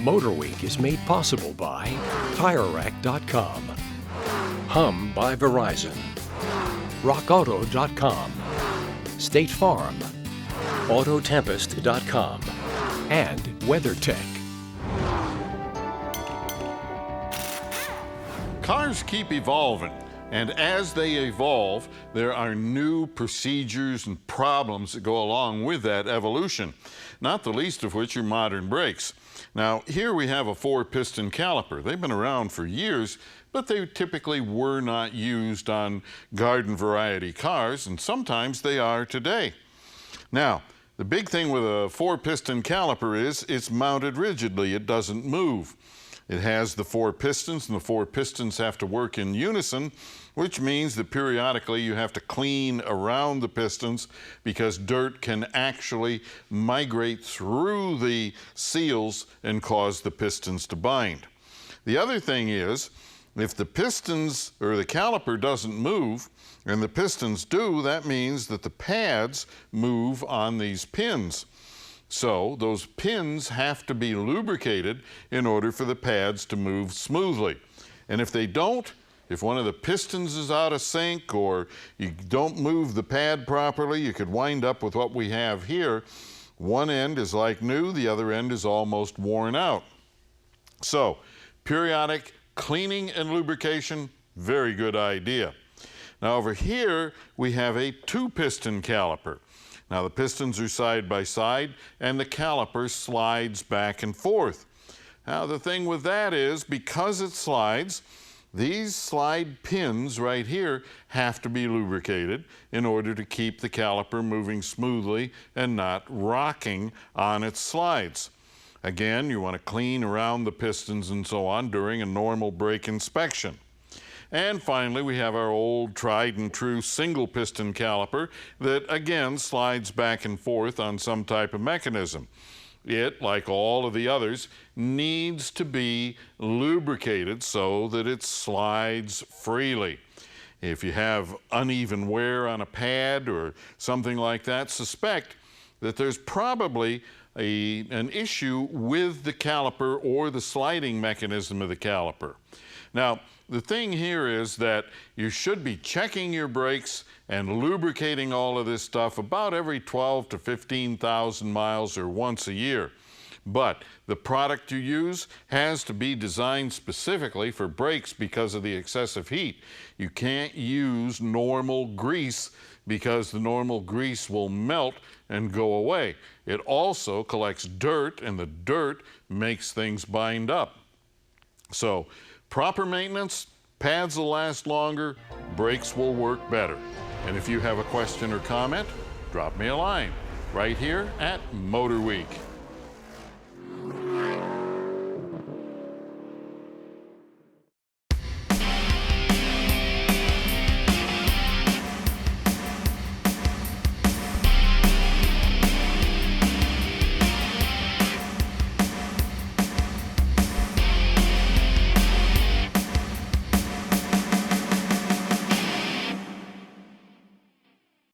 MotorWeek is made possible by TireRack.com, Hum by Verizon, RockAuto.com, State Farm, Autotempest.com, and WeatherTech. Cars keep evolving, and as they evolve, there are new procedures and problems that go along with that evolution, not the least of which are modern brakes. Now, here we have a 4-piston caliper. They've been around for years, but they typically were not used on garden variety cars, and sometimes they are today. Now, the big thing with a 4-piston caliper is it's mounted rigidly. It doesn't move. It has the 4 pistons, and the 4 pistons have to work in unison, which means that periodically you have to clean around the pistons because dirt can actually migrate through the seals and cause the pistons to bind. The other thing is, if the pistons or the caliper doesn't move and the pistons do, that means that the pads move on these pins. So those pins have to be lubricated in order for the pads to move smoothly. And if they don't, if one of the pistons is out of sync or you don't move the pad properly, you could wind up with what we have here. One end is like new, the other end is almost worn out. So periodic cleaning and lubrication, very good idea. Now over here we have a 2-piston caliper. Now the pistons are side by side and the caliper slides back and forth. Now the thing with that is, because it slides, these slide pins right here have to be lubricated in order to keep the caliper moving smoothly and not rocking on its slides. Again, you want to clean around the pistons and so on during a normal brake inspection. And finally, we have our old tried and true single piston caliper that again slides back and forth on some type of mechanism. It, like all of the others, needs to be lubricated so that it slides freely. If you have uneven wear on a pad or something like that, suspect that there's probably an issue with the caliper or the sliding mechanism of the caliper. Now, the thing here is that you should be checking your brakes and lubricating all of this stuff about every 12 to 15,000 miles or once a year. But the product you use has to be designed specifically for brakes because of the excessive heat. You can't use normal grease because the normal grease will melt and go away. It also collects dirt, and the dirt makes things bind up. So proper maintenance, pads will last longer, brakes will work better. And if you have a question or comment, drop me a line right here at MotorWeek.